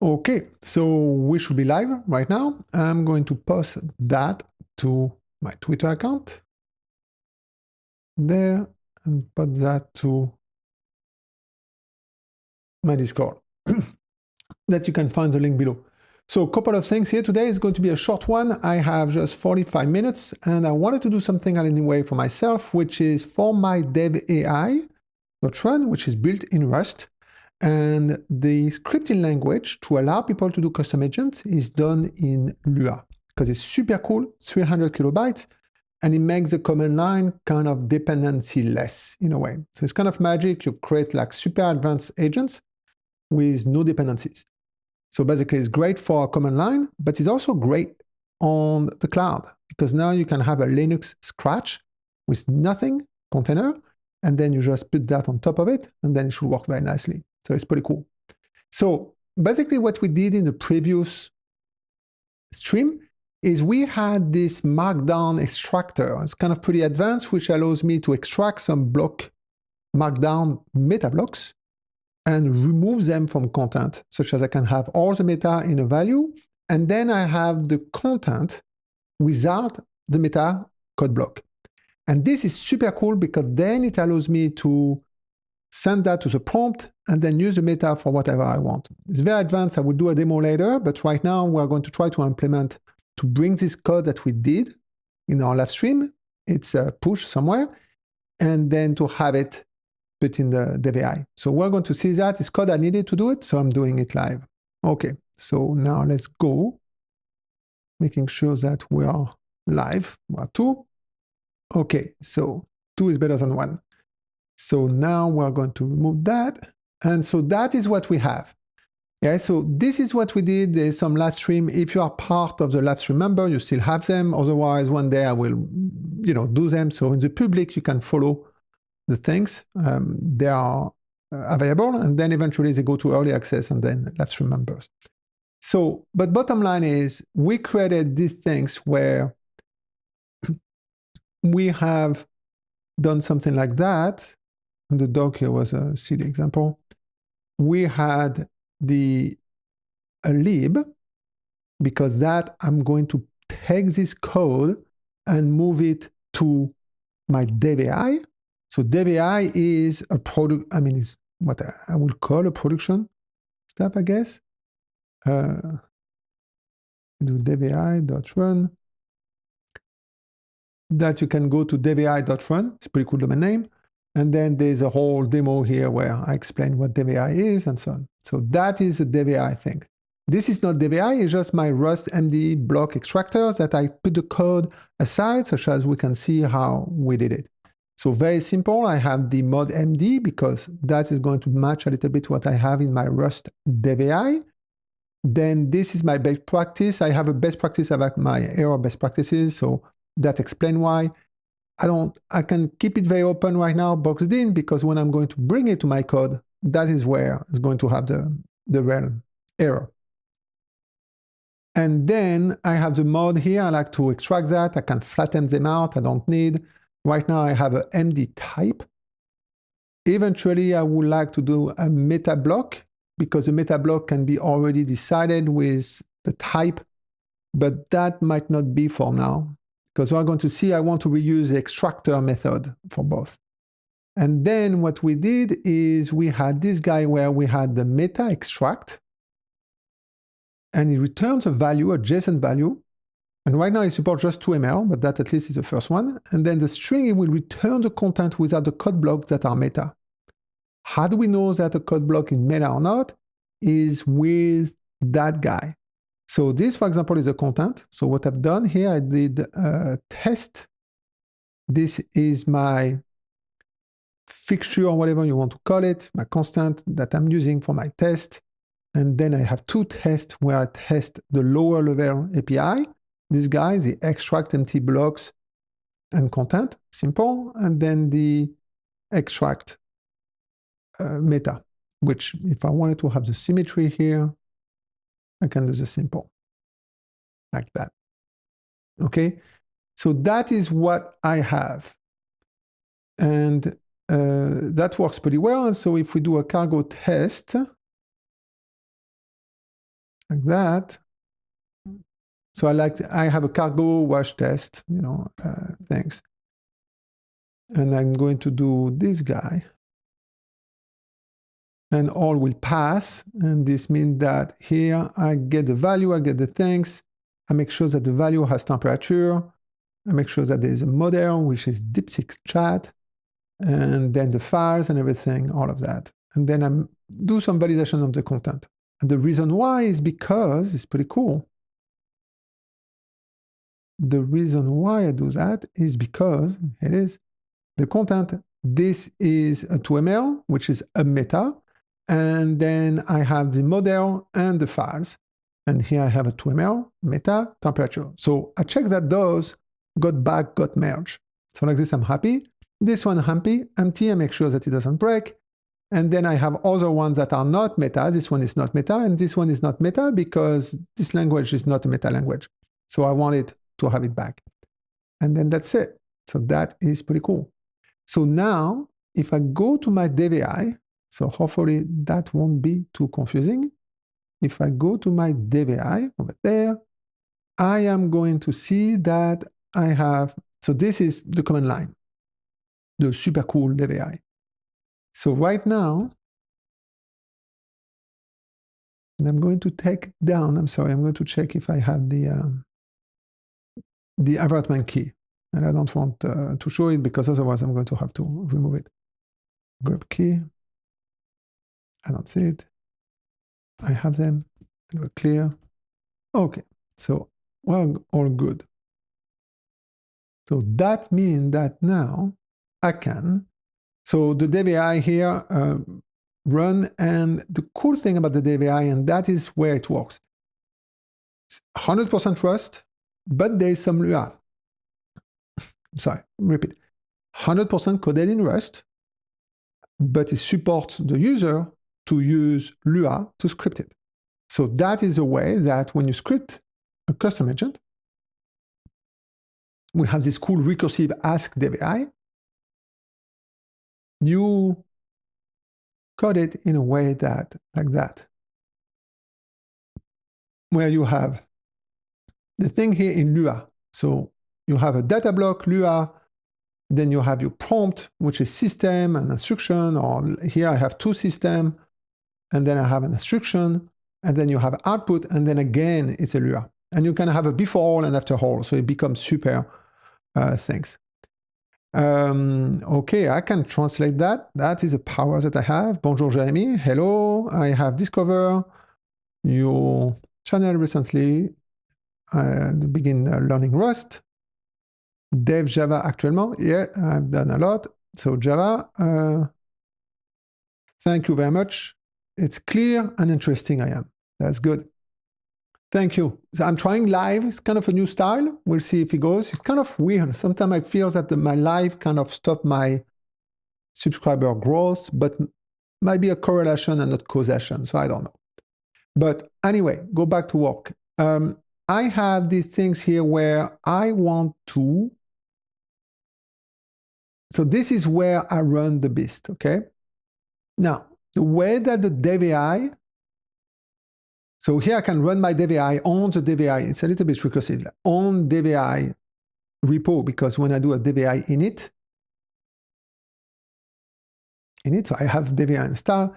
Okay, so we should be live right now. I'm going to post that to my Twitter account there and put that to my Discord that you can find the link below. So a couple of things here today. Is going to be a short one. I have just 45 minutes and I wanted to do something anyway for myself, which is for my devai.run, which is built in Rust. And the scripting language to allow people to do custom agents is done in Lua because it's super cool, 300 kilobytes, and it makes the command line kind of dependency-less in a way. So it's kind of magic. You create like super advanced agents with no dependencies. So basically it's great for a command line, but it's also great on the cloud because now you can have a Linux scratch with nothing container, and then you just put that on top of it, and then it should work very nicely. So it's pretty cool. So basically what we did in the previous stream is we had this Markdown Extractor. It's kind of pretty advanced, which allows me to extract some block Markdown meta blocks and remove them from content, such as I can have all the meta in a value, and then I have the content without the meta code block. And this is super cool because then it allows me to send that to the prompt and then use the meta for whatever I want. It's very advanced. I will do a demo later, but right now we're going to try to implement to bring this code that we did in our live stream. It's a push somewhere, and then to have it put in the devai. So we're going to see that. It's code I needed to do it, so I'm doing it live. Okay, so now let's go, making sure that we are live. We are 2. Okay, so 2 is better than 1. So now we're going to remove that. And so that is what we have. Yeah, so this is what we did. There's some live stream. If you are part of the live stream member, you still have them. Otherwise, one day I will, do them. So in the public, you can follow the things. They are available, and then eventually they go to early access and then live stream members. So, but bottom line is we created these things where we have done something like that. And the dog here was a silly example. We had a lib, because that I'm going to take this code and move it to my devai. So devai is a product, it's what I will call a production stuff, I guess. Do devai.run. That you can go to devai.run. It's a pretty cool domain name. And then there's a whole demo here where I explain what devai is and so on. So that is a devai thing. This is not devai, it's just my Rust MD block extractor that I put the code aside, such as we can see how we did it. So very simple. I have the mod MD because that is going to match a little bit what I have in my Rust devai. Then this is my best practice. I have a best practice about my error best practices. So that explains why. I can keep it very open right now, boxed in, because when I'm going to bring it to my code, that is where it's going to have the real error. And then I have the mod here. I like to extract that. I can flatten them out. I don't need. Right now I have a MD type. Eventually I would like to do a meta block because the meta block can be already decided with the type, but that might not be for now. Because we're going to see, I want to reuse the extractor method for both. And then what we did is we had this guy where we had the meta extract, and it returns a value, a JSON value. And right now it supports just 2ML, but that at least is the first one. And then the string, it will return the content without the code blocks that are meta. How do we know that a code block is meta or not? Is with that guy. So this, for example, is the content. So what I've done here, I did a test. This is my fixture, or whatever you want to call it, my constant that I'm using for my test. And then I have 2 tests where I test the lower level API. This guy is the extract empty blocks and content, simple. And then the extract meta, which if I wanted to have the symmetry here, I can do the simple, like that. Okay, so that is what I have. And that works pretty well. And so if we do a cargo test, like that. So I have a cargo wash test, things. And I'm going to do this guy. And all will pass. And this means that here I get the value, I get the things. I make sure that the value has temperature. I make sure that there is a model, which is DeepSeek chat. And then the files and everything, all of that. And then I do some validation of the content. And the reason why is because it's pretty cool. The reason why I do that is because it is the content. This is a 2ML, which is a meta. And then I have the model and the files. And here I have a 2ML, meta, temperature. So I check that those got back, got merged. So like this, I'm happy. This one empty, I make sure that it doesn't break. And then I have other ones that are not meta. This one is not meta, and this one is not meta because this language is not a meta language. So I want it to have it back. And then that's it. So that is pretty cool. So now, if I go to my devai, so hopefully that won't be too confusing. If I go to my devai over there, I am going to see that I have, so this is the command line, the super cool devai. So right now, and I'm going to take down, I'm going to check if I have the environment key. And I don't want to show it because otherwise I'm going to have to remove it. Grab key. I don't see it. I have them. And we're clear. Okay. So we're all good. So that means that now I can. So the devai here run, and the cool thing about the devai, and that is where it works. It's 100% Rust, but there is some Lua. Sorry, repeat. 100% coded in Rust, but it supports the user to use Lua to script it. So that is a way that when you script a custom agent, we have this cool recursive ask devai. You code it in a way that, like that, where you have the thing here in Lua. So you have a data block, Lua, then you have your prompt, which is system and instruction, or here I have two systems, and then I have an instruction, and then you have output, and then again, it's a Lua. And you can have a before all and after all, so it becomes super things. Okay, I can translate that. That is a power that I have. Bonjour, Jeremy. Hello, I have discovered your channel recently. Begin learning Rust. Dev Java actuellement. Yeah, I've done a lot. So Java, thank you very much. It's clear and interesting I am. That's good. Thank you. So I'm trying live. It's kind of a new style. We'll see if it goes. It's kind of weird. Sometimes I feel that my live kind of stopped my subscriber growth, but might be a correlation and not causation. So I don't know. But anyway, go back to work. I have these things here where I want to. So this is where I run the beast, okay? Now, the way that the devai, so here I can run my devai on the devai. It's a little bit recursive, on devai repo, because when I do a devai init, so I have devai installed,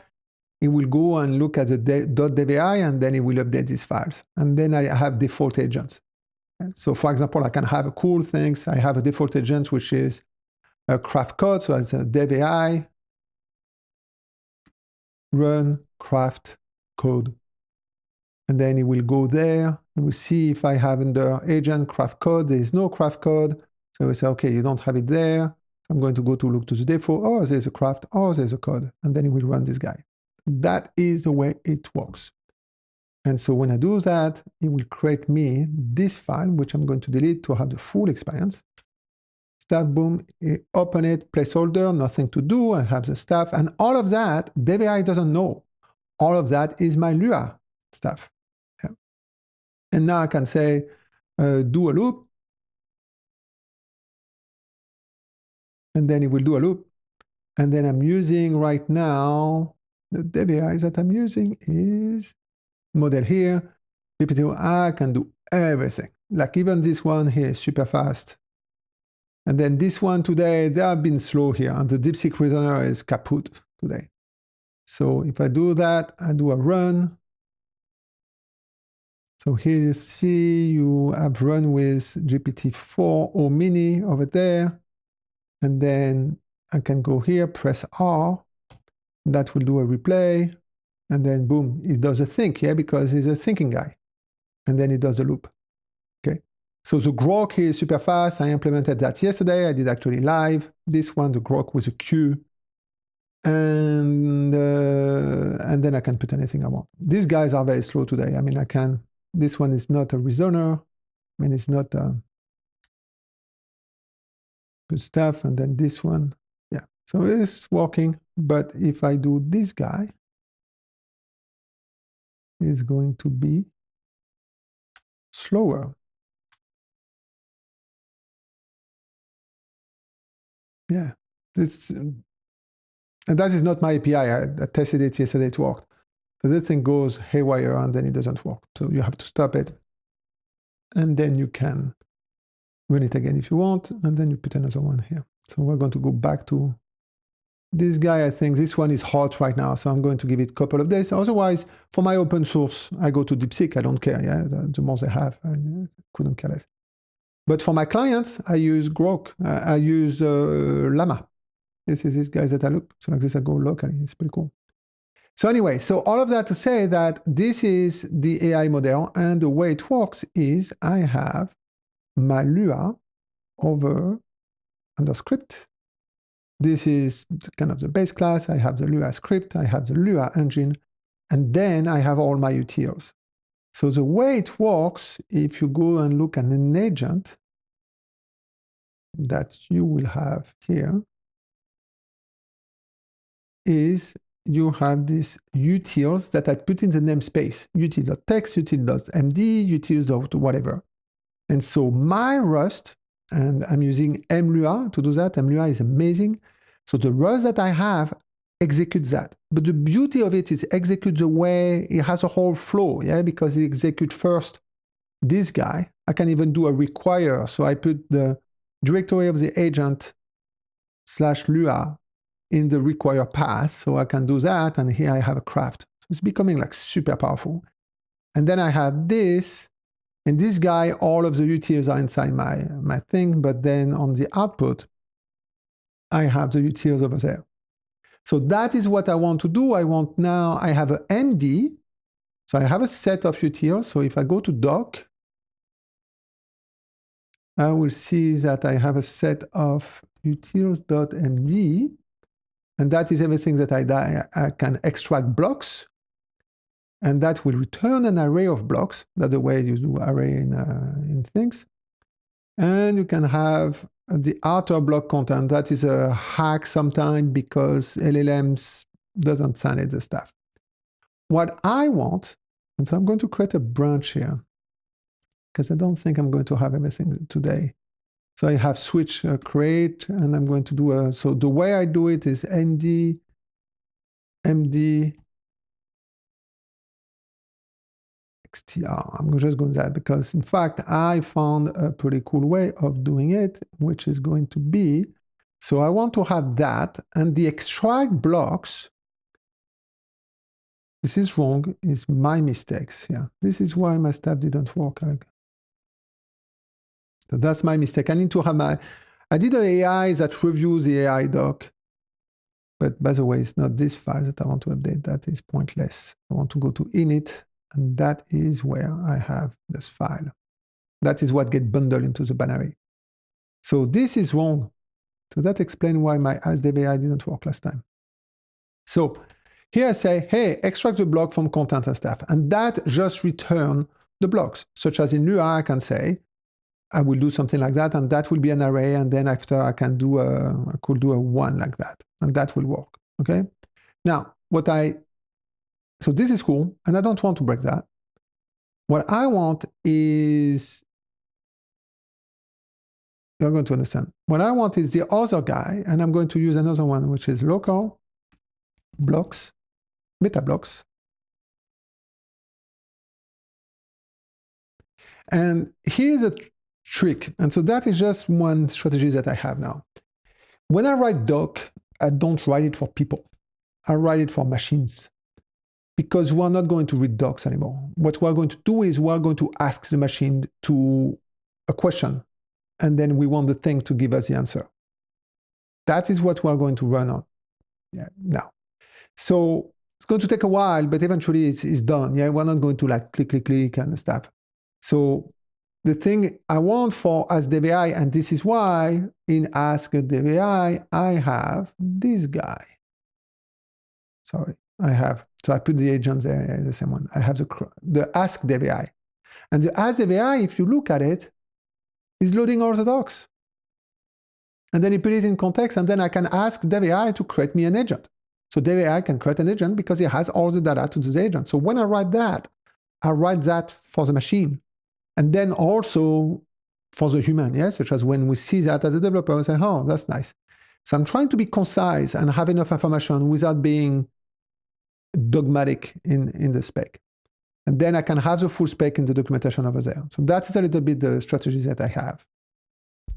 it will go and look at the .devai, and then it will update these files. And then I have default agents. So for example, I can have a cool things. I have a default agent, which is a craft code. So it's a devai run craft code. And then it will go there. And we see if I have in the agent craft code, there is no craft code. So we say, okay, you don't have it there. I'm going to go to look to the default. Oh, there's a craft. Oh, there's a code. And then it will run this guy. That is the way it works. And so when I do that, it will create me this file, which I'm going to delete to have the full experience. Start, boom, open it, placeholder, nothing to do. I have the stuff. And all of that, devai doesn't know. All of that is my Lua stuff. Yeah. And now I can say, do a loop. And then it will do a loop. And then I'm using right now, the devai that I'm using is model here. GPT, I can do everything. Like even this one here is super fast. And then this one today, they have been slow here, and the DeepSeek Reasoner is kaput today. So if I do that, I do a run. So here you see you have run with GPT-4 or Mini over there. And then I can go here, press R. That will do a replay. And then boom, it does a think, yeah, because he's a thinking guy. And then it does a loop. Okay. So the grok here is super fast. I implemented that yesterday. I did actually live. This one, the grok with a Q. And then I can put anything I want. These guys are very slow today. I mean, this one is not a reasoner. I mean, it's not good stuff. And then this one, yeah. So it's working. But if I do this guy, it's going to be slower. Yeah. And that is not my API. I tested it yesterday, it worked. So this thing goes haywire and then it doesn't work. So you have to stop it. And then you can run it again if you want. And then you put another one here. So we're going to go back to this guy. I think this one is hot right now. So I'm going to give it a couple of days. Otherwise, for my open source, I go to DeepSeek. I don't care. Yeah, the more they have, I couldn't care less. But for my clients, I use Grok. I use Llama. This is this guy that I look. So like this, I go locally. It's pretty cool. So anyway, so all of that to say that this is the AI model. And the way it works is I have my Lua over under script. This is kind of the base class. I have the Lua script. I have the Lua engine. And then I have all my utils. So the way it works, if you go and look at an agent that you will have here, is you have these utils that I put in the namespace, util.text, util.md, utils.whatever. And so my Rust, and I'm using mlua to do that. mlua is amazing. So the Rust that I have executes that. But the beauty of it is execute the way it has a whole flow, yeah, because it executes first this guy. I can even do a require. So I put the directory of the agent /lua in the require path. So I can do that. And here I have a craft. It's becoming like super powerful. And then I have this. And this guy, all of the utils are inside my thing. But then on the output, I have the utils over there. So that is what I want to do. I have an MD. So I have a set of utils. So if I go to doc, I will see that I have a set of utils.md. And that is everything that I can extract blocks. And that will return an array of blocks. That's the way you do array in things. And you can have the outer block content. That is a hack sometimes because LLMs doesn't sanitize the stuff. What I want, and so I'm going to create a branch here because I don't think I'm going to have everything today. So I have switch create, and I'm going to do so the way I do it is nd md xtr. I'm just going to that because in fact I found a pretty cool way of doing it, which is going to be, so I want to have that, and the extract blocks, this is wrong, is my mistakes here. Yeah. This is why my stuff didn't work. So that's my mistake. I need to have I did an AI that reviews the AI doc. But by the way, it's not this file that I want to update. That is pointless. I want to go to init, and that is where I have this file. That is what gets bundled into the binary. So this is wrong. So that explains why my devai didn't work last time. So here I say, hey, extract the block from content and stuff. And that just return the blocks, such as in Lua, I can say, I will do something like that, and that will be an array, and then after I could do a one like that, and that will work, okay? Now, so this is cool, and I don't want to break that. What I want is, you're going to understand. What I want is the other guy, and I'm going to use another one, which is local blocks, meta blocks, And here's a trick. And so that is just one strategy that I have now. When I write doc, I don't write it for people. I write it for machines. Because we're not going to read docs anymore. What we're going to do is we're going to ask the machine to a question, and then we want the thing to give us the answer. That is what we're going to run on now. So it's going to take a while, but eventually it's done. Yeah, we're not going to like click and stuff. So the thing I want for Ask devai, and this is why in Ask devai I have this guy. Sorry. So I put the agent there, the same one. I have the Ask devai. And the Ask devai, if you look at it, is loading all the docs. And then you put it in context, and then I can ask devai to create me an agent. So devai can create an agent because it has all the data to the agent. So when I write that for the machine. And then also for the human, yeah? Such as when we see that as a developer, we say, oh, that's nice. So I'm trying to be concise and have enough information without being dogmatic in the spec. And then I can have the full spec in the documentation over there. So that is a little bit the strategy that I have.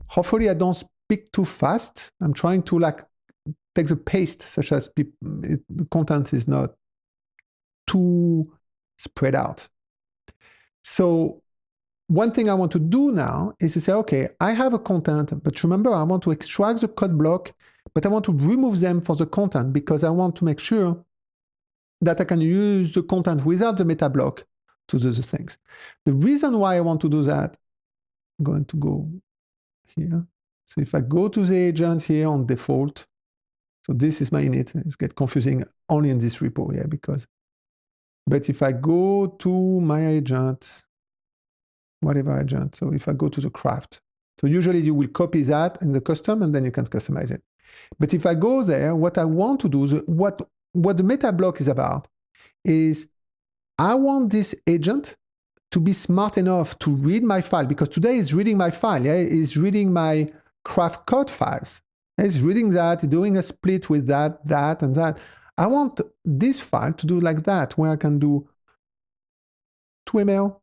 Hopefully I don't speak too fast. I'm trying to like take the pace such as the content is not too spread out. So one thing I want to do now is to say, okay, I have a content, but remember I want to extract the code block, but I want to remove them for the content because I want to make sure that I can use the content without the meta block to do the things. The reason why I want to do that, I'm going to go here. So if I go to the agent here on default, so this is my init. It's get confusing only in this repo, yeah, because, but if I go to my agent, whatever agent, so if I go to the craft, so usually you will copy that in the custom and then you can customize it. But if I go there, what I want to do, what the meta block is about is I want this agent to be smart enough to read my file, because today it's reading my file. Yeah? It's reading my craft code files. It's reading that, doing a split with that, and that. I want this file to do like that, where I can do 2ml.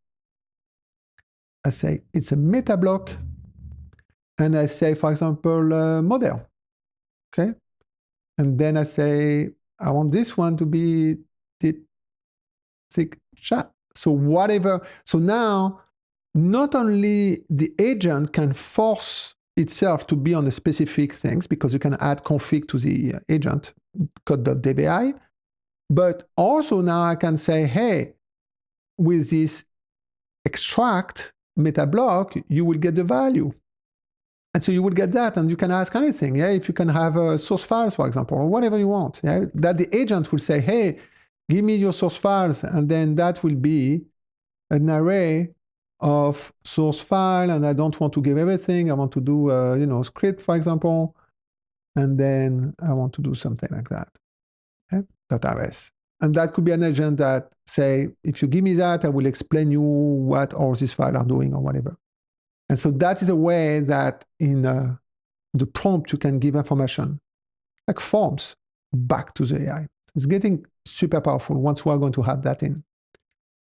I say it's a meta block, and I say, for example, model. Okay, and then I say, I want this one to be thick chat. So whatever. So now, not only the agent can force itself to be on a specific things, because you can add config to the agent, code.devai, but also now I can say, hey, with this extract meta block, you will get the value. And so you will get that, and you can ask anything. Yeah, if you can have source files, for example, or whatever you want. Yeah, that the agent will say, "Hey, give me your source files," and then that will be an array of source file. And I don't want to give everything. I want to do, script, for example, and then I want to do something like that. Okay? .rs, and that could be an agent that say, if you give me that, I will explain you what all these files are doing or whatever. And so that is a way that in the prompt you can give information, like forms, back to the AI. It's getting super powerful once we are going to have that in.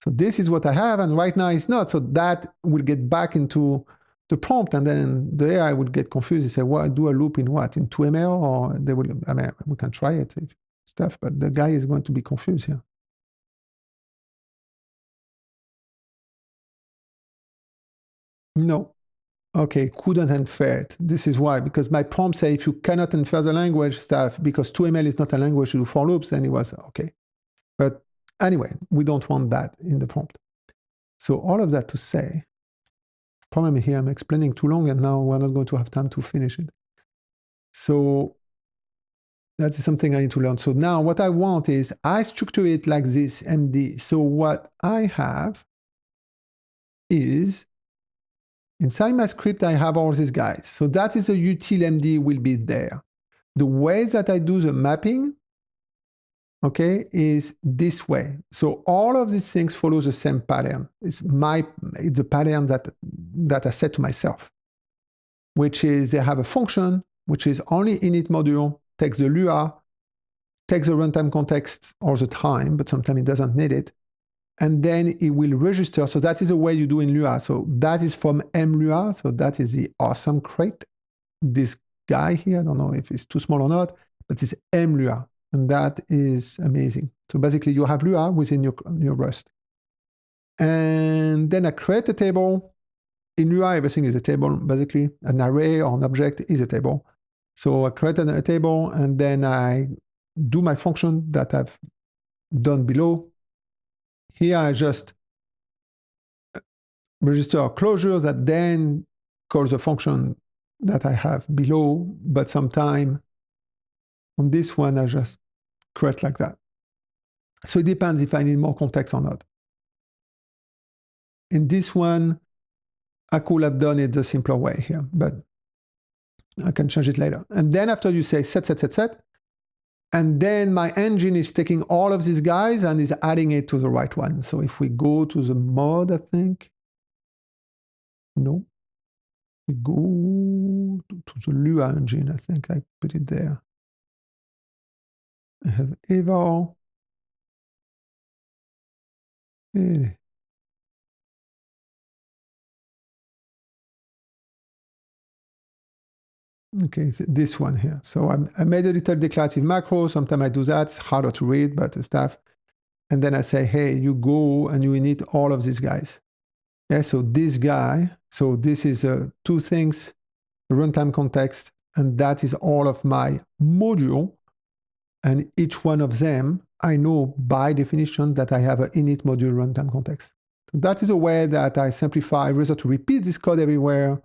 So this is what I have, and right now it's not. So that will get back into the prompt, and then the AI would get confused. They say, well, do a loop in what? In 2ml? Or they will, I mean, we can try it, stuff, but the guy is going to be confused here. No. Okay, couldn't infer it. This is why, because my prompt say if you cannot infer the language stuff, because 2ml is not a language to do for loops, then it was okay. But anyway, we don't want that in the prompt. So all of that to say, problem here, I'm explaining too long and now we're not going to have time to finish it. So that is something I need to learn. So now what I want is I structure it like this, MD. So what I have is inside my script, I have all these guys. So that is a util.md will be there. The way that I do the mapping, okay, is this way. So all of these things follow the same pattern. It's the pattern that I set to myself, which is they have a function, which is only init module, takes the Lua, takes the runtime context all the time, but sometimes it doesn't need it. and then it will register. So that is the way you do in Lua. So that is from mLua. So that is the awesome crate. This guy here, I don't know if it's too small or not, but it's mLua, and that is amazing. So basically you have Lua within your Rust. And then I create a table. In Lua, everything is a table, basically. An array or an object is a table. So I created a table, and then I do my function that I've done below. Here I just register a closure that then calls a function that I have below, but sometime on this one I just create like that. So it depends if I need more context or not. In this one, I could have done it the simpler way here, but I can change it later. And then after you say set, and then my engine is taking all of these guys and is adding it to the right one. So if we go to the mod, I think, no, we go to the Lua engine, I think I put it there. I have eval. Okay, this one here. So I made a little declarative macro. Sometimes I do that. It's harder to read, but stuff. And then I say, hey, you go and you init all of these guys. Yeah, so this guy, so this is two things, runtime context, and that is all of my module. And each one of them, I know by definition that I have an init module runtime context. So that is a way that I simplify, rather to repeat this code everywhere,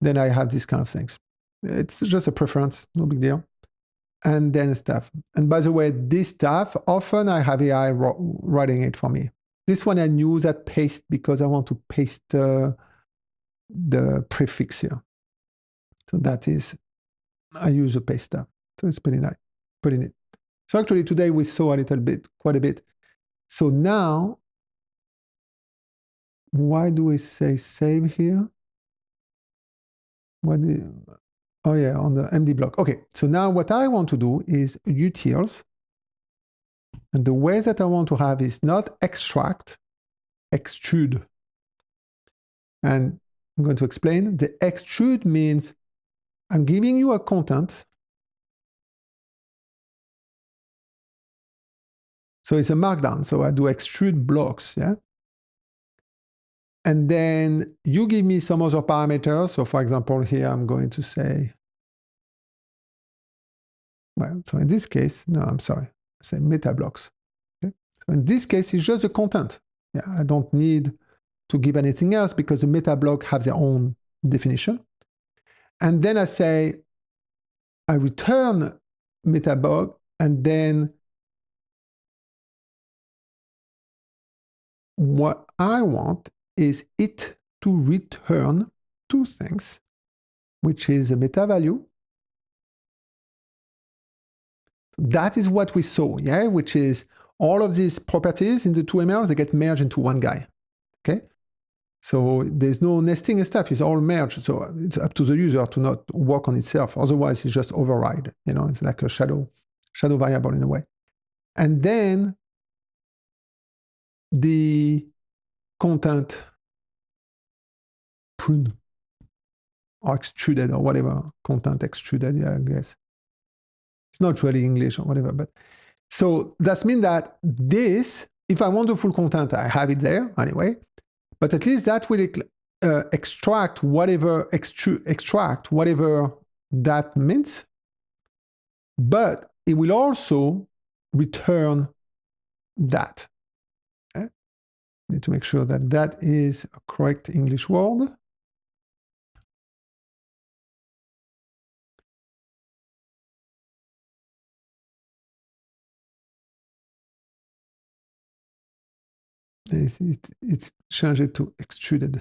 then I have these kind of things. It's just a preference, no big deal. And then stuff. And by the way, this stuff, often I have AI writing it for me. This one I use that paste because I want to paste the prefix here. So that is, I use a paste stuff. So it's pretty nice, pretty neat. So actually today we saw a little bit, quite a bit. So now, why do we say save here? Oh yeah, on the MD block. Okay, so now what I want to do is utils. And the way that I want to have is not extract, extrude. And I'm going to explain. The extrude means I'm giving you a content. So it's a markdown. So I do extrude blocks, yeah? And then you give me some other parameters. So for example, here I'm going to say, well, so in this case, no, I'm sorry, I say meta blocks. Okay? So in this case, it's just the content. Yeah, I don't need to give anything else because the meta block has their own definition. And then I say, I return meta block, and then what I want is it to return two things, which is a meta value. That is what we saw, yeah, which is all of these properties in the two MLs, they get merged into one guy, okay? So there's no nesting and stuff, it's all merged. So it's up to the user to not work on itself. Otherwise, it's just override, you know, it's like a shadow variable in a way. And then the content prune or extruded or whatever, content extruded, yeah, I guess. It's not really English or whatever, but so that means that this, if I want the full content, I have it there anyway, but at least that will extract whatever that means, but it will also return that. Okay? Need to make sure that that is a correct English word. It's changed to extruded.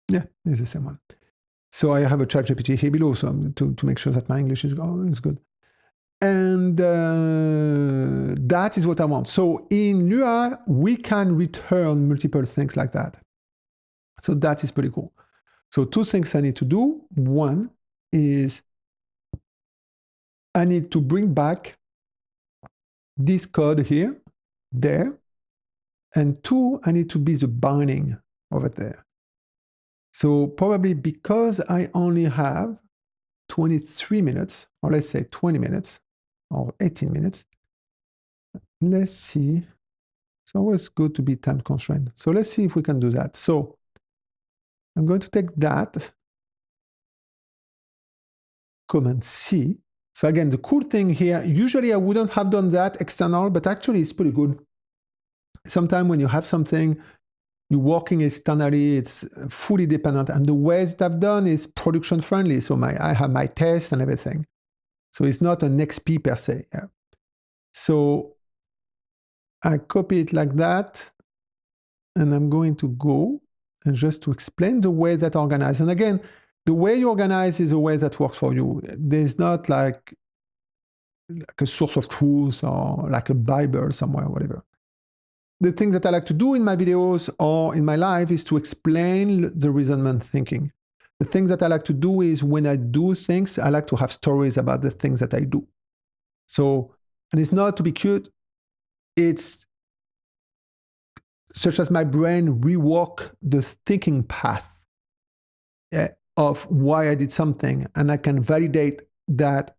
Yeah, it's the same one. So I have a ChatGPT here below, so to make sure that my English is good. And that is what I want. So in Lua, we can return multiple things like that. So that is pretty cool. So two things I need to do. One is I need to bring back this code here, there, and 2, I need to be the binding over there. So probably because I only have 23 minutes, or let's say 20 minutes, or 18 minutes, let's see. It's always good to be time constrained. So let's see if we can do that. So I'm going to take that, Command C. So again, the cool thing here, usually I wouldn't have done that external, but actually it's pretty good. Sometimes when you have something, you're working externally, it's fully dependent. And the way that I've done is production friendly. So I have my test and everything. So it's not an XP per se. Yeah. So I copy it like that. And I'm going to go and just to explain the way that I organize. And again, the way you organize is a way that works for you. There's not like a source of truth or like a Bible somewhere, whatever. The thing that I like to do in my videos or in my life is to explain the reasonment thinking. The thing that I like to do is when I do things, I like to have stories about the things that I do. So, and it's not to be cute, it's such as my brain rework the thinking path of why I did something, and I can validate that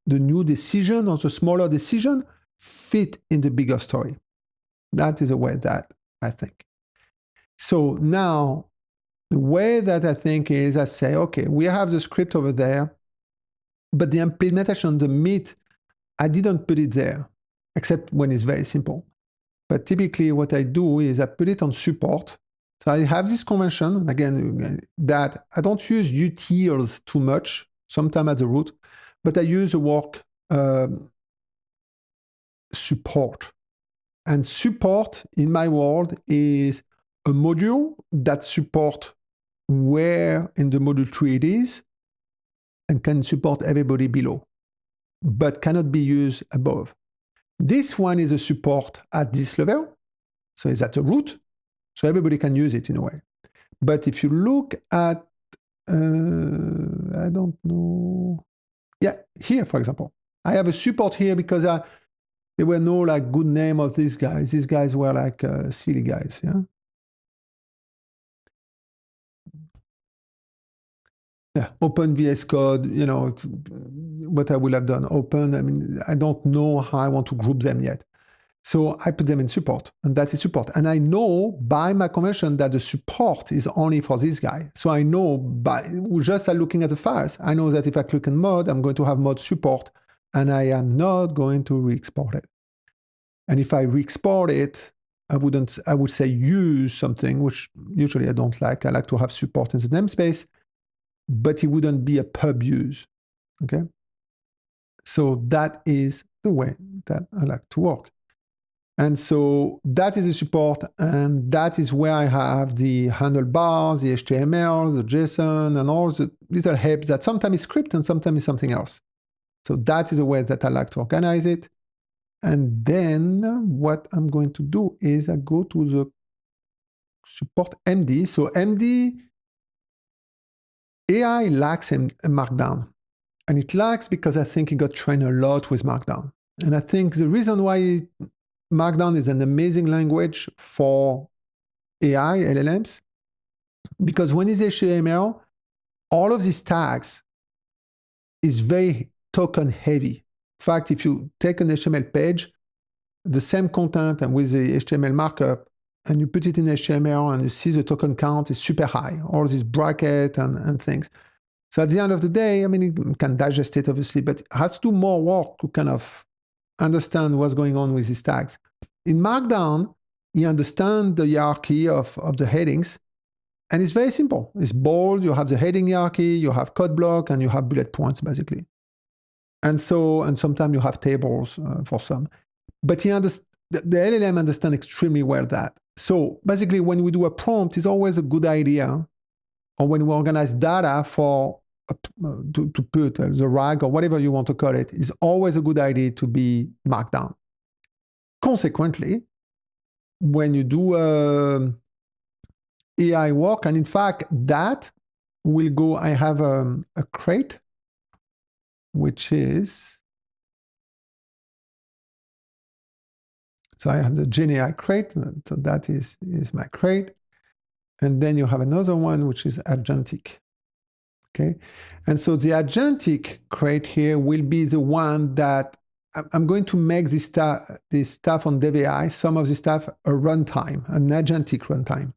the new decision or the smaller decision fit in the bigger story. That is a way that I think. So now, the way that I think is I say, okay, we have the script over there, but the implementation, the meat, I didn't put it there, except when it's very simple. But typically what I do is I put it on support. So I have this convention, again, that I don't use utils too much, sometimes at the root, but I use the word support. And support in my world is a module that supports where in the module tree it is and can support everybody below, but cannot be used above. This one is a support at this level, so it's at the root, so everybody can use it in a way. But if you look at, I don't know, yeah, here, for example, I have a support here because there were no like good name of these guys. These guys were like silly guys, yeah? Yeah, open VS Code, you know, what I will have done, open, I mean, I don't know how I want to group them yet. So I put them in support, and that is support. And I know by my convention that the support is only for this guy. So I know by just looking at the files, I know that if I click on mod, I'm going to have mod support, and I am not going to re-export it. And if I re-export it, I would say use something, which usually I don't like. I like to have support in the namespace, but it wouldn't be a pub use, okay? So that is the way that I like to work. And so that is the support, and that is where I have the handlebars, the HTML, the JSON, and all the little helps that sometimes is script and sometimes is something else. So that is the way that I like to organize it. And then what I'm going to do is I go to the support MD. So MD, AI lacks in Markdown. And it lacks because I think it got trained a lot with Markdown. And I think the reason why Markdown is an amazing language for AI, LLMs, because when it's HTML, all of these tags is very token heavy. In fact, if you take an HTML page, the same content and with the HTML markup, and you put it in HTML and you see the token count is super high, all these brackets and things. So at the end of the day, I mean, it can digest it obviously, but it has to do more work to kind of understand what's going on with these tags. In Markdown, you understand the hierarchy of the headings, and it's very simple. It's bold, you have the heading hierarchy, you have code block, and you have bullet points, basically. And sometimes you have tables for some. But the LLM understands extremely well that. So basically, when we do a prompt, it's always a good idea, or when we organize data for to put the RAG or whatever you want to call it, is always a good idea to be Markdown. Consequently, when you do AI work, and in fact, that will go, I have a crate, which is So I have the GenAI crate, so that is my crate. And then you have another one, which is agentic. Okay. And so the agentic crate here will be the one that I'm going to make this stuff on devai, some of the stuff a runtime, an agentic runtime.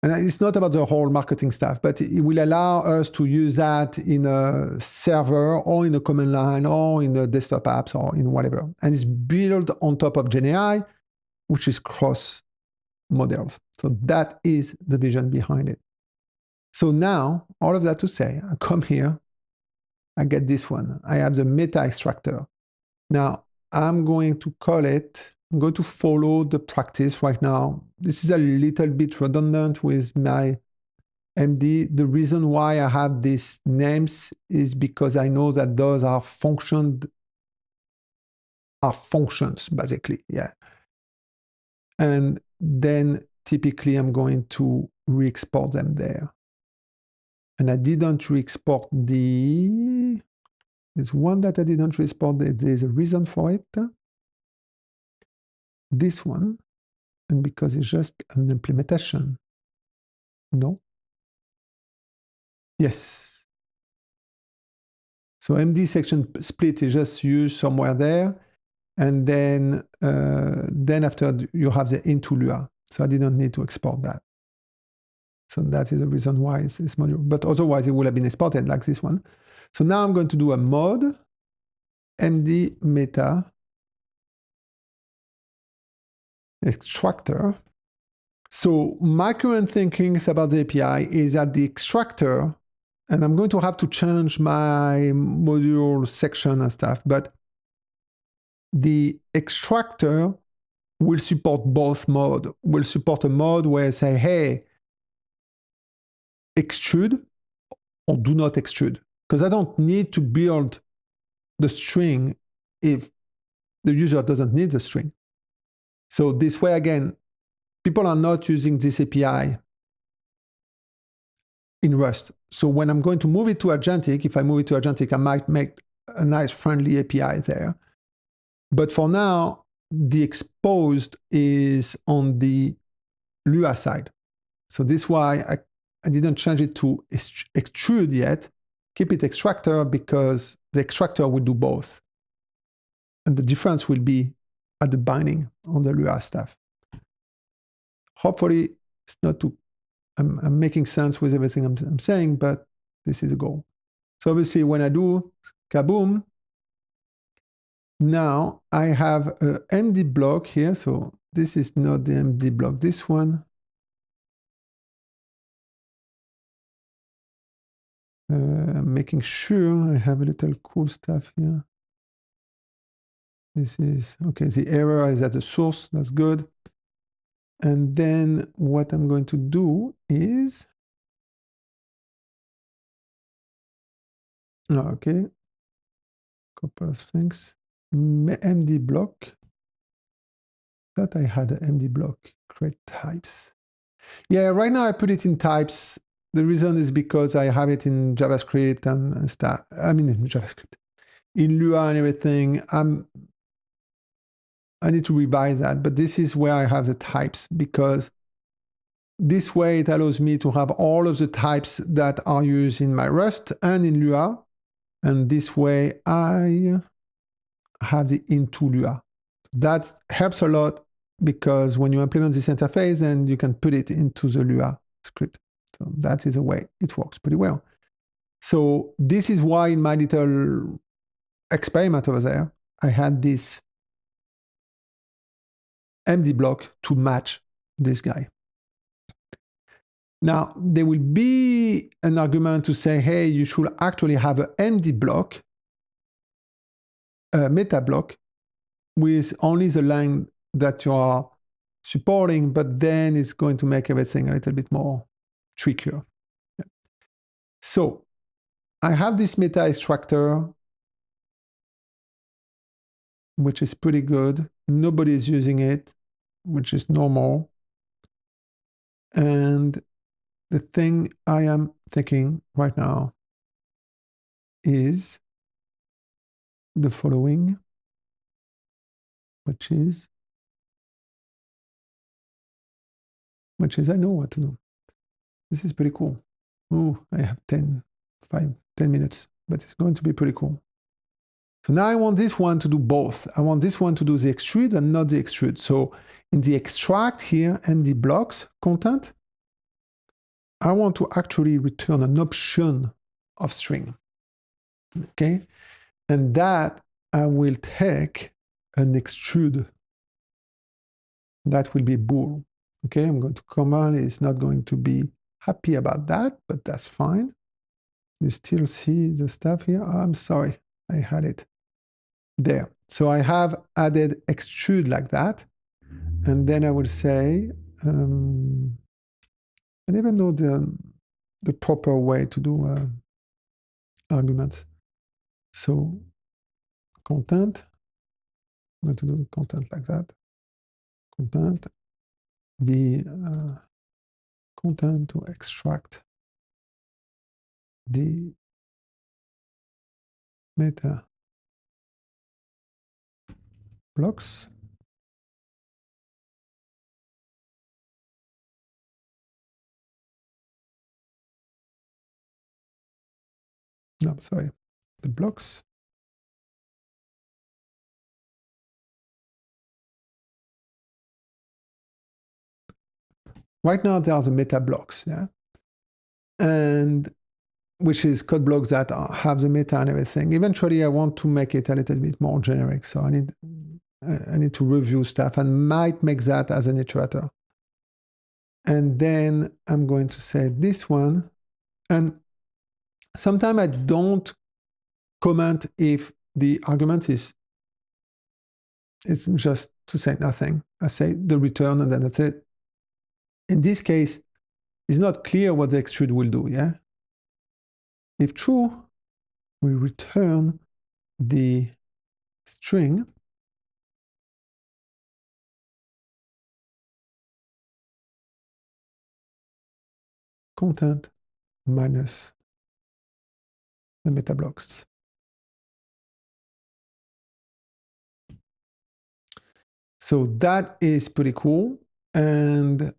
And it's not about the whole marketing stuff, but it will allow us to use that in a server or in a command line or in the desktop apps or in whatever. And it's built on top of GenAI, which is cross models. So that is the vision behind it. So now, all of that to say, I come here, I get this one. I have the meta extractor. Now, I'm going to call it, I'm going to follow the practice right now. This is a little bit redundant with my MD. The reason why I have these names is because I know that those are functions, basically, yeah. And then typically I'm going to re-export them there. And I didn't re-export there's one that I didn't re-export, there's a reason for it. This one, and because it's just an implementation. No. Yes. So MD section split is just used somewhere there. And then after you have the into Lua. So I didn't need to export that. So that is the reason why it's this module. But otherwise, it would have been exported like this one. So now I'm going to do a mod MD meta extractor. So my current thinking about the API is that the extractor, and I'm going to have to change my module section and stuff, but the extractor will support both modes. Will support a mode where I say, hey, extrude or do not extrude. Because I don't need to build the string if the user doesn't need the string. So this way, again, people are not using this API in Rust. So when I'm going to move it to agentic, if I move it to agentic, I might make a nice friendly API there. But for now, the exposed is on the Lua side. So this is why I didn't change it to extrude yet. Keep it extractor because the extractor will do both. And the difference will be at the binding on the Lua stuff. Hopefully, it's not too, I'm making sense with everything I'm saying, but this is the goal. So obviously, when I do kaboom, now I have a MD block here. So this is not the MD block, this one. I'm making sure I have a little cool stuff here. This is, okay, the error is at the source, that's good. And then what I'm going to do is, okay, couple of things. MD block, that I had an MD block, create types. Yeah, right now I put it in types. The reason is because I have it in JavaScript and stuff. I mean, in JavaScript, in Lua and everything. I need to revise that, but this is where I have the types because this way it allows me to have all of the types that are used in my Rust and in Lua. And this way I have the into Lua. That helps a lot because when you implement this interface, then you can put it into the Lua script. So that is the way it works pretty well. So this is why in my little experiment over there, I had this MD block to match this guy. Now, there will be an argument to say, hey, you should actually have an MD block, a meta block, with only the line that you are supporting, but then it's going to make everything a little bit more trickier. So I have this meta extractor, which is pretty good. Nobody is using it, which is normal. And the thing I am thinking right now is the following, which is which is I know what to do. This is pretty cool. Oh, I have 10 minutes, but it's going to be pretty cool. So now I want this one to do both. I want this one to do the extrude and not the extrude. So in the extract here and the blocks content, I want to actually return an option of string. Okay, and that I will take an extrude. That will be bool. Okay, I'm going to command. It's not going to be happy about that, but that's fine. You still see the stuff here. Oh, I'm sorry, I had it there. So I have added extrude like that, and then I will say, I don't even know the proper way to do arguments. So content, I'm going to do content like that. Content, the content to extract the meta blocks. No, sorry, the blocks. Right now, there are the meta blocks, yeah, and which is code blocks that have the meta and everything. Eventually, I want to make it a little bit more generic, so I need to review stuff and might make that as an iterator. And then I'm going to say this one, and sometimes I don't comment if the argument is just to say nothing. I say the return, and then that's it. In this case, it's not clear what the extrude will do, yeah? If true, we return the string content minus the meta blocks. So that is pretty cool. And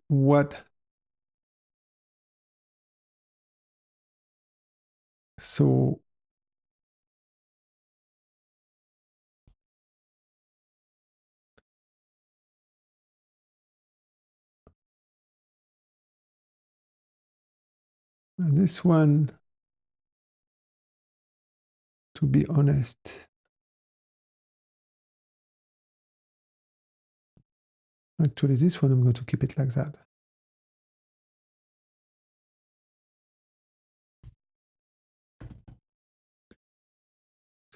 so this one, to be honest, actually this one, I'm going to keep it like that.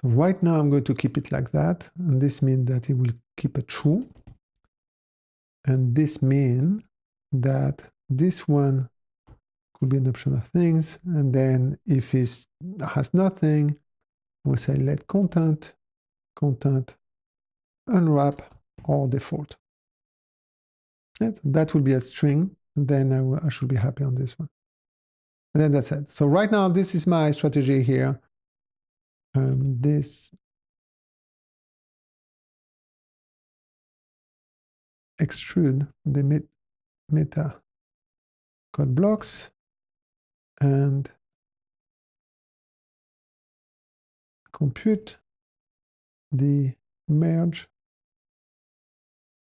So right now I'm going to keep it like that. And this means that it will keep a true. And this means that this one could be an option of things. And then if it has nothing, we'll say let content unwrap or default. That will be a string. And then I should be happy on this one. And then that's it. So right now, this is my strategy here. This extrude the meta code blocks and compute the merge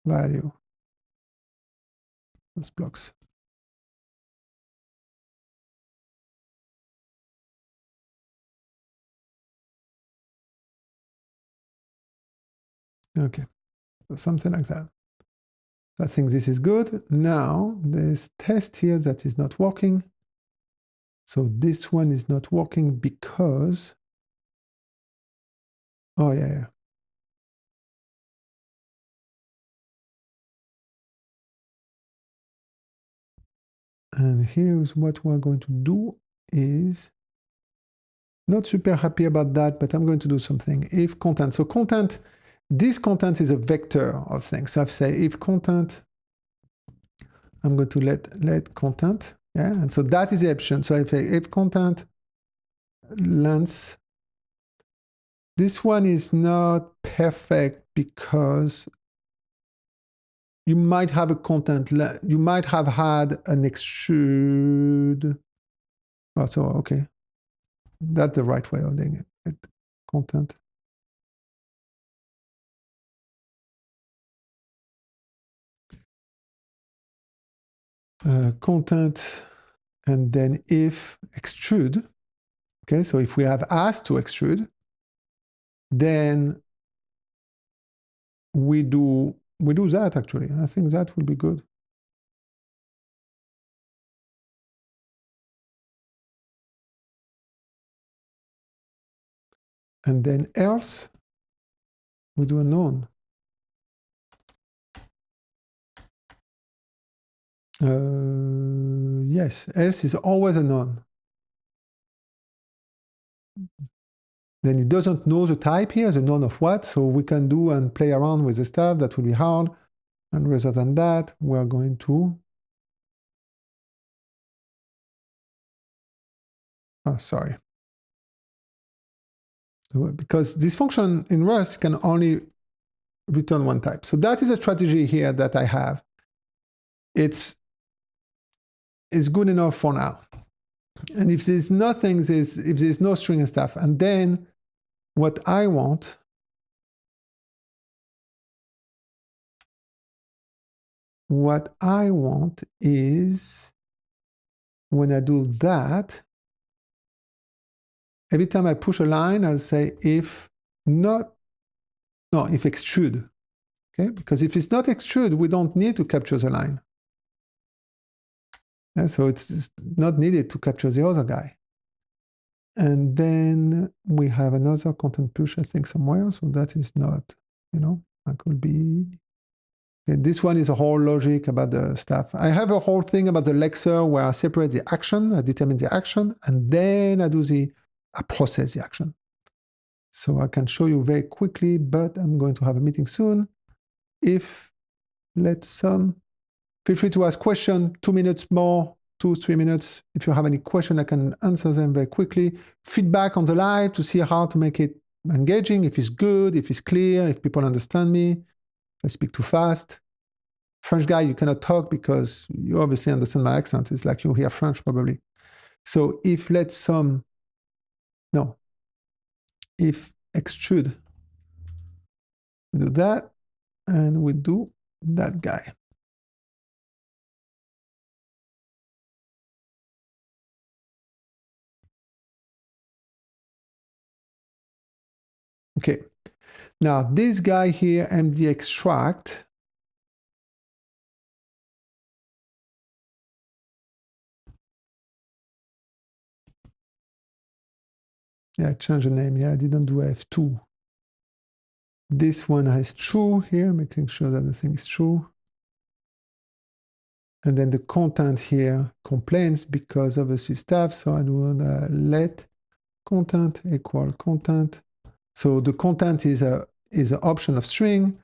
value those blocks. Okay, so something like that. I think this is good. Now there's test here that is not working. So this one is not working because, oh yeah. And here's what we're going to do is, not super happy about that, but I'm going to do something. If content, so content, this content is a vector of things. So I say if content, I'm going to let content, yeah, and so that is the option. So I say if content length, this one is not perfect because you might have a content, you might have had an extrude. Oh, so, okay. That's the right way of doing it. Content. Content, and then if extrude. Okay, so if we have asked to extrude, then we do that actually. I think that will be good. And then else, we do a none. Yes, else is always a none. Then it doesn't know the type here, the none of what, so we can do and play around with the stuff. That will be hard. And rather than that, we're going to... Oh, sorry. Because this function in Rust can only return one type. So that is a strategy here that I have. It's good enough for now. And if there's nothing, if there's no string and stuff, and then what I want is when I do that, every time I push a line, I'll say if extrude. Okay, because if it's not extrude, we don't need to capture the line. Yeah, so it's not needed to capture the other guy. And then we have another content push, I think, somewhere. So that is not, that could be. Okay, this one is a whole logic about the stuff. I have a whole thing about the lexer where I separate the action, I determine the action, and then I process the action. So I can show you very quickly, but I'm going to have a meeting soon. Feel free to ask questions, 2 minutes more, 2-3 minutes. If you have any question, I can answer them very quickly. Feedback on the live to see how to make it engaging, if it's good, if it's clear, if people understand me, if I speak too fast. French guy, you cannot talk because you obviously understand my accent. It's like you hear French probably. So if extrude, we do that, and we do that guy. Okay, now this guy here, MD extract, yeah, I changed the name. Yeah, I didn't do F2. This one has true here, making sure that the thing is true. And then the content here complains because of the stuff. So I do let content equal content. So the content is an option of string,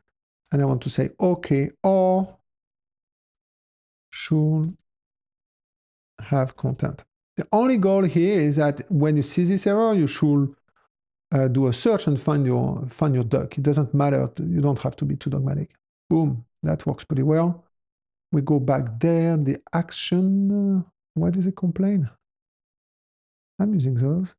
and I want to say okay, or should have content. The only goal here is that when you see this error, you should do a search and find your duck. It doesn't matter. You don't have to be too dogmatic. Boom, that works pretty well. We go back there. The action. Why does it complain? I'm using those.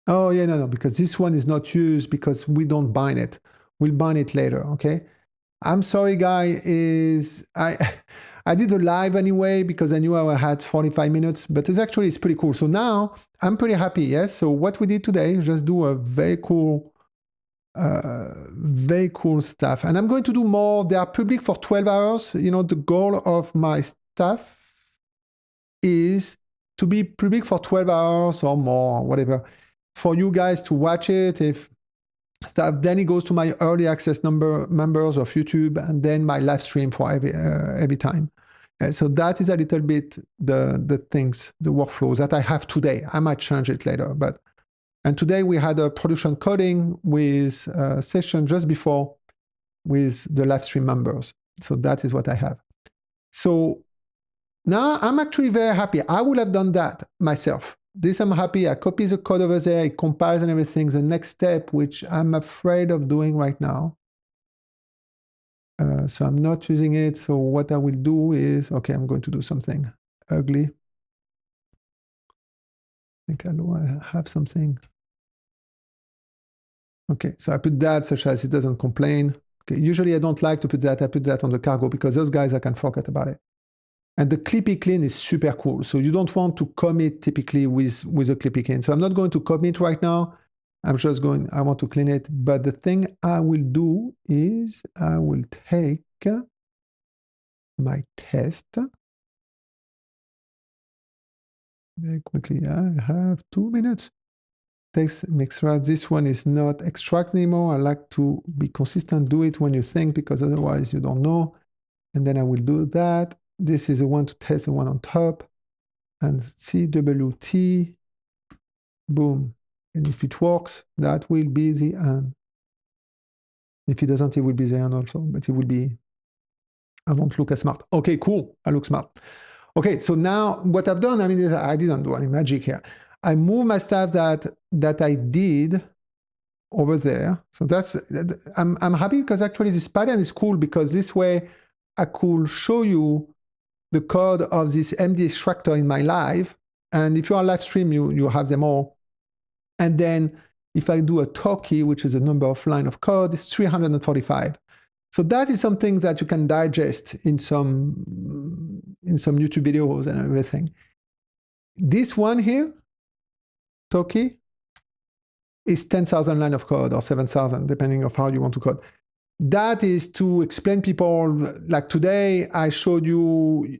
Oh, yeah, no, because this one is not used because we don't bind it. We'll bind it later, okay? I'm sorry, guy, I did a live anyway because I knew I had 45 minutes, but it's pretty cool. So now I'm pretty happy, yes? So what we did today is just do a very cool stuff. And I'm going to do more. They are public for 12 hours. The goal of my stuff is to be public for 12 hours or more, whatever, for you guys to watch it. If stuff, then it goes to my early access members of YouTube, and then my live stream for every time. So that is a little bit the things, the workflows that I have today. I might change it later, and today we had a production coding with a session just before with the live stream members. So that is what I have. So now I'm actually very happy. I would have done that myself. This I'm happy. I copy the code over there, it compiles and everything. The next step, which I'm afraid of doing right now. So I'm not using it. So what I will do is, okay, I'm going to do something ugly. I think I have something. Okay, so I put that such as it doesn't complain. Okay, usually I don't like to put that. I put that on the cargo because those guys, I can forget about it. And the clippy clean is super cool. So you don't want to commit typically with a clippy clean. So I'm not going to commit right now. I'm just going, I want to clean it. But the thing I will do is I will take my test. Very quickly, I have 2 minutes. Text extract. This one is not extract anymore. I like to be consistent. Do it when you think, because otherwise you don't know. And then I will do that. This is the one to test the one on top. And CWT. Boom. And if it works, that will be the end. If it doesn't, it will be the end also. But it will be, I won't look as smart. Okay, cool. I look smart. Okay, so now what I've done, I mean, I didn't do any magic here. I moved my stuff that I did over there. So I'm happy because actually this pattern is cool, because this way I could show you the code of this MD extractor in my live. And if you're on live stream, you have them all. And then if I do a talkie, which is a number of line of code, it's 345. So that is something that you can digest in some YouTube videos and everything. This one here, talkie, is 10,000 line of code or 7,000, depending on how you want to code. That is to explain people, like today, I showed you,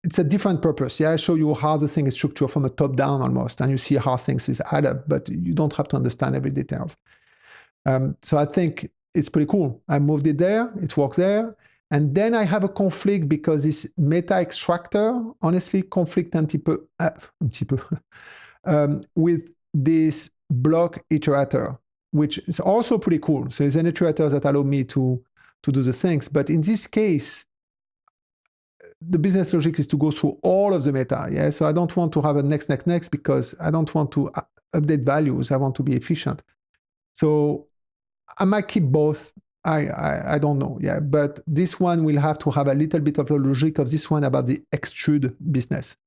it's a different purpose. Yeah, I show you how the thing is structured from a top down almost, and you see how things is add up, but you don't have to understand every details. So I think it's pretty cool. I moved it there, it works there. And then I have a conflict because this meta extractor, honestly, conflict un petit peu, with this block iterator, which is also pretty cool. So it's an iterator that allows me to do the things. But in this case, the business logic is to go through all of the meta. Yeah, so I don't want to have a next, because I don't want to update values. I want to be efficient. So I might keep both. I don't know. Yeah, but this one will have to have a little bit of the logic of this one about the extrude business.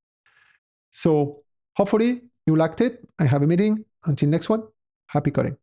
So hopefully you liked it. I have a meeting. Until next one, happy coding.